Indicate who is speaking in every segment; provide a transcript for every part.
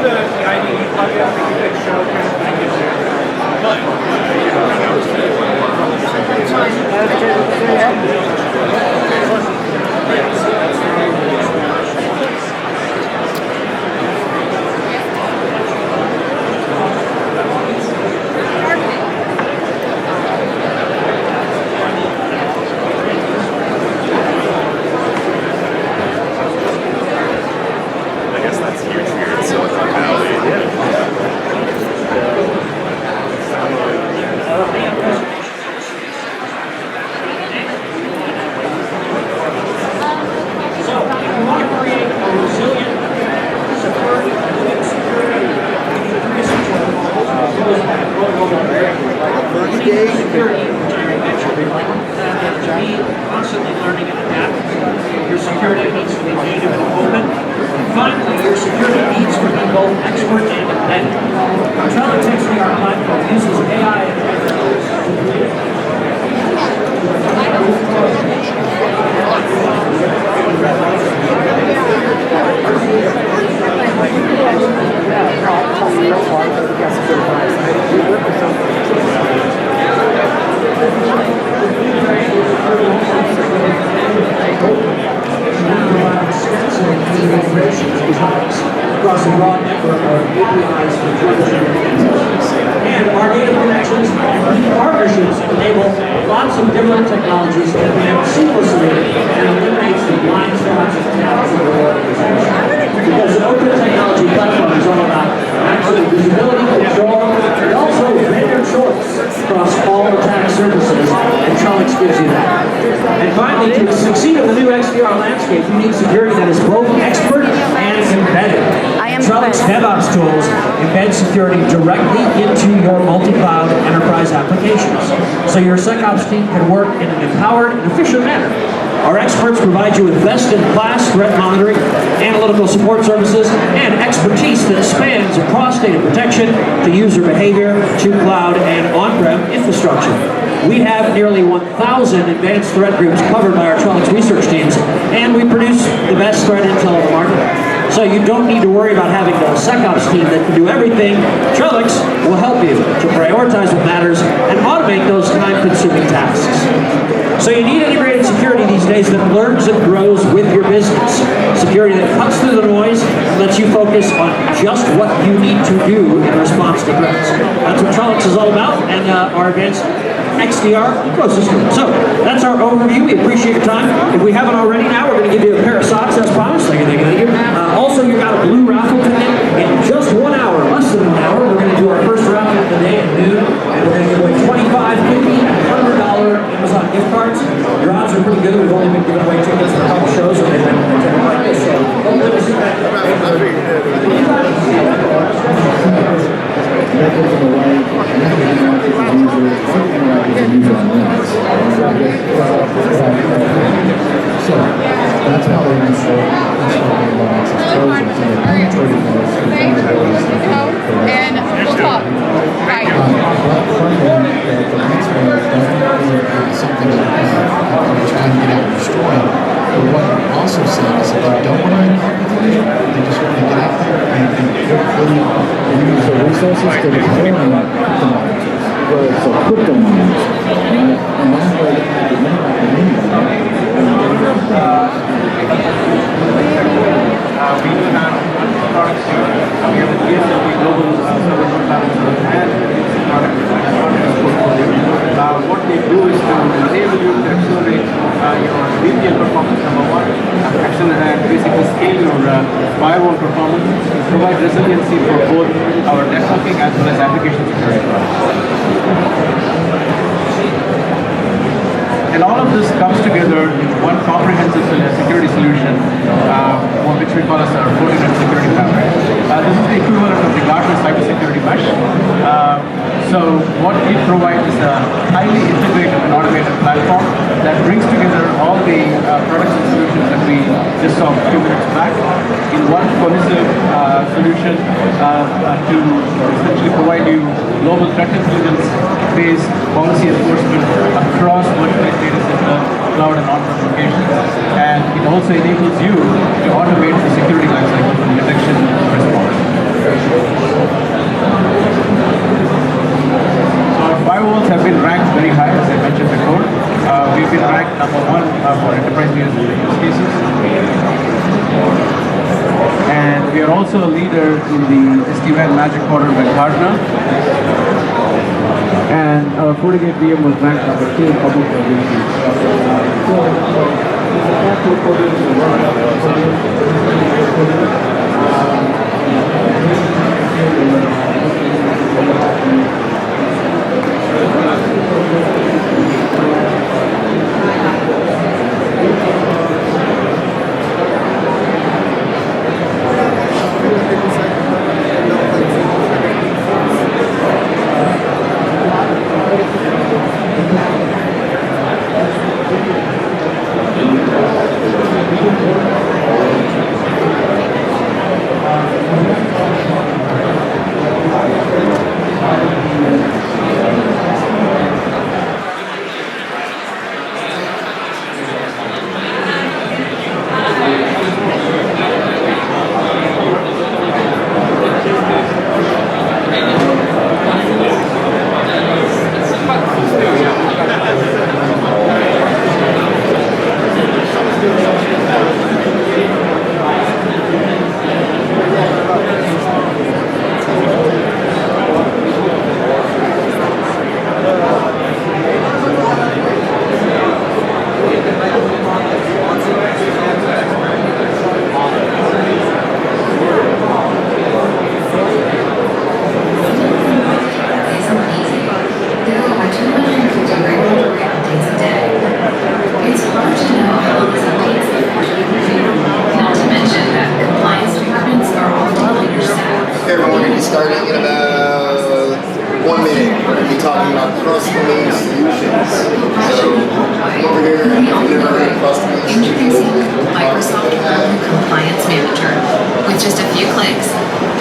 Speaker 1: the IDE plugin, I think you could show kind of like
Speaker 2: constantly learning and adapting. Your security needs to be native and open. And finally, your security needs to be both expert and embedded. Trellix XDR platform uses AI and across a broad network of APIs for and our data connections and partnerships enable lots of different technologies to connect seamlessly and eliminates the blind spots of gaps in the organization. Because an open technology platform is all about actual visibility, control, and also vendor choice across all attack surfaces, and Trellix gives you that. And finally, to succeed in the new XDR landscape, you need security that is both expert and embedded. Trellix DevOps tools embed security directly into your multi-cloud enterprise applications, so your SecOps team can work in an empowered and efficient manner. Our experts provide you with best-in-class threat monitoring, analytical support services, and expertise that spans across data protection to user behavior, to cloud and on-prem infrastructure. We have nearly 1,000 advanced threat groups covered by our Trellix research teams, and we produce the best threat intel on the market. So you don't need to worry about having a SecOps team that can do everything. Trellix will help you to prioritize what matters and automate those time-consuming tasks. So you need integrated security these days that learns and grows with your business. Security that cuts through the noise and lets you focus on just what you need to do in response to threats. That's what Trellix is all about, and our advanced XDR ecosystem. So that's our overview. We appreciate your time. If we haven't already now, we're going to give you a pair of socks as promised. Thank you. Also, you got a blue raffle ticket. In just 1 hour, less than 1 hour, we're going to do our first raffle of the day at noon, and we're going to give away $25, $50, and $100 Amazon gift cards. Your odds are pretty good. We've only been giving away tickets for a couple shows, and they've been attended like this. So hopefully we'll see that.
Speaker 3: So that's how they install access closure. So they penetrated those
Speaker 4: and we'll talk. Right.
Speaker 3: Frankly, the ransomware is something that we're trying to get out and destroy. But what I'm also saying is that they don't want to encrypt, they just want to get out there and really use the resources to deploy cryptominers. So cryptominers, right? And that's where they have to
Speaker 1: we do have products here. We have the GSLP Global Server Load Balancer and product portfolio. What they do is to enable you to accelerate your VPN performance, number one, accelerate, basically scale your firewall performance, provide resiliency for both our networking as well as application security products. And all of this comes together in one comprehensive security solution, which we call as our Fortinet Security Fabric. This is the equivalent of the Gartner Cybersecurity Mesh. So what we provide is a highly integrated and automated platform that brings together all the products and solutions that we just saw a few minutes back in one cohesive solution to essentially provide you global threat intelligence-based policy enforcement across virtualized data center, cloud and on-prem locations. And it also enables you to automate the security lifecycle from detection to response. also a leader in the SD-WAN Magic Quadrant by Gartner. And our FortiGate VM was ranked number 2 in public availability.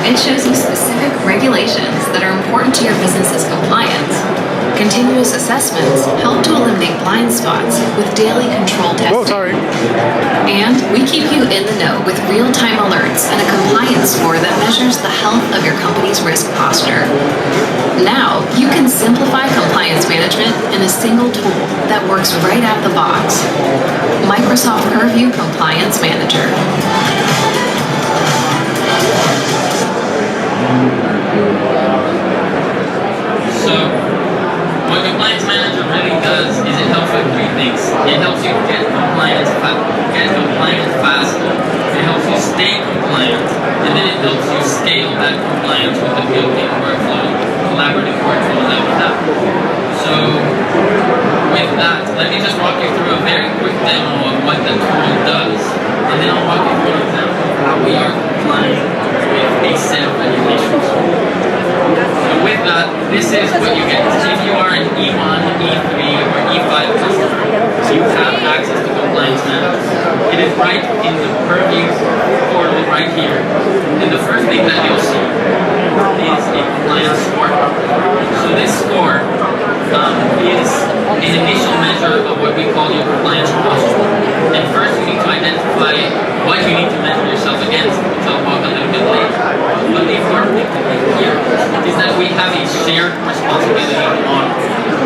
Speaker 5: It shows you specific regulations that are important to your business's compliance. Continuous assessments help to eliminate blind spots with daily control testing.
Speaker 6: Oh, sorry.
Speaker 5: And we keep you in the know with real-time alerts and a compliance score that measures the health of your company's risk posture. Now, you can simplify compliance management in a single tool that works right out of the box. Microsoft Purview Compliance Manager.
Speaker 7: So, what Compliance Manager really does is it helps with three things. It helps you get compliant faster. It helps you stay compliant, and then it helps you scale that compliance with the built-in workflow, collaborative workflow that we have. So, with that, let me just walk you through a very quick demo of what the tool does, and then I'll walk you through an example of how we are complying with a set of regulations. So with that, this is what you get. If you are an E1, E3, or E5 customer, you have access to Compliance Manager. It is right in the Purview portal right here. And the first thing that you'll see is a compliance score. So this score is an initial measure of what we call your compliance posture. And first you need to identify what you need to measure yourself against, which I'll walk a little bit later. But the important thing here is that we have a shared responsibility model.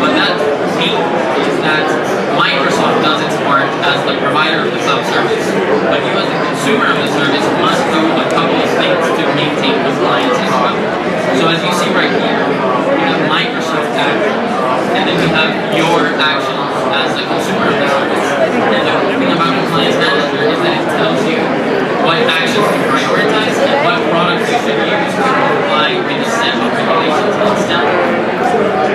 Speaker 7: What that means is that Microsoft does its part as the provider of the cloud service, but you as the consumer of the service must do a couple of things to maintain compliance as well. So as you see right here, we have Microsoft actions, and then we have your actions as the consumer of the service. And the cool thing about Compliance Manager is that it tells you what actions to prioritize and what products you should use to comply with a set of regulations and standards.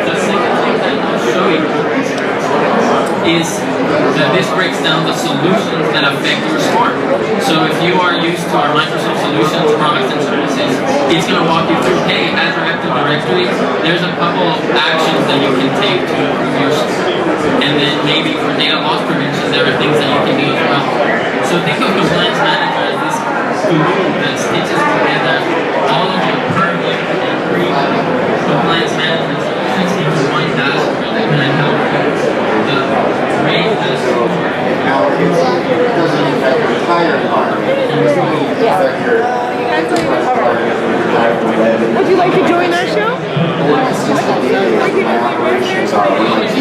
Speaker 7: The second thing that I'll show you is that this breaks down the solutions that affect your score. So if you are used to our Microsoft Solutions products and services, it's going to walk you through, hey, Azure Active Directory, there's a couple of actions that you can take to improve your score. And then maybe for data loss prevention, there are things that you can do as well. So think of Compliance Manager as this glue that stitches together all of your Purview and free compliance management solutions into one dashboard that can help you create the score.
Speaker 4: Would you like to join our show?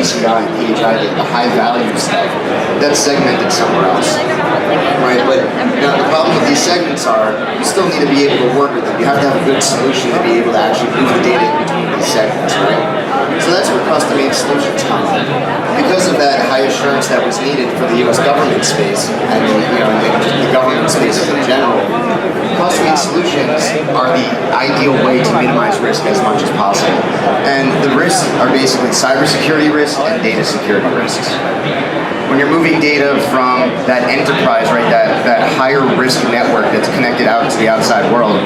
Speaker 6: PCI, PHI, the high value stuff, that's segmented somewhere else. Right, but the problem with these segments are you still need to be able to work with them. You have to have a good solution to be able to actually move the data in between these segments, right? So that's where custom-made solutions come in. Because of that high assurance that was needed for the U.S. government space and the government spaces in general, custom-made solutions are the ideal way to minimize risk as much as possible. And the risks are basically cybersecurity risks and data security risks. When you're moving data from that enterprise, right, that higher risk network that's connected out to the outside world,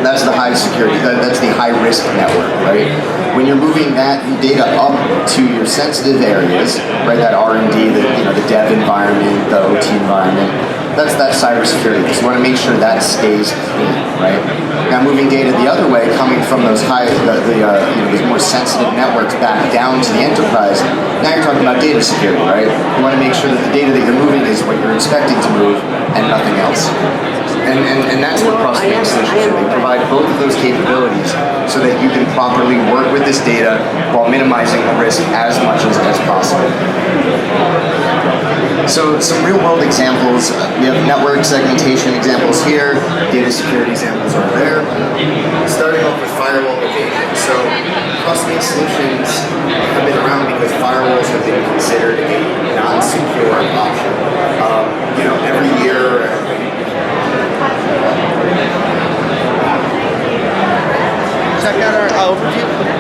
Speaker 6: that's the high security, that's the high risk network, right? When you're moving that data up to your sensitive areas, right, that R&D, the dev environment, the OT environment, that's cybersecurity. So you want to make sure that stays clean, right? Now moving data the other way, coming from those those more sensitive networks back down to the enterprise, now you're talking about data security, right? You want to make sure that the data that you're moving is what you're expecting to move and nothing else. And that's what cross-domain solutions do. They provide both of those capabilities so that you can properly work with this data while minimizing the risk as much as possible. So some real-world examples. We have network segmentation examples here, data security examples over there. Starting off with firewall evasion. So cross-domain solutions have been around because firewalls have been considered a non-secure option. Every year.
Speaker 8: Check out our overview.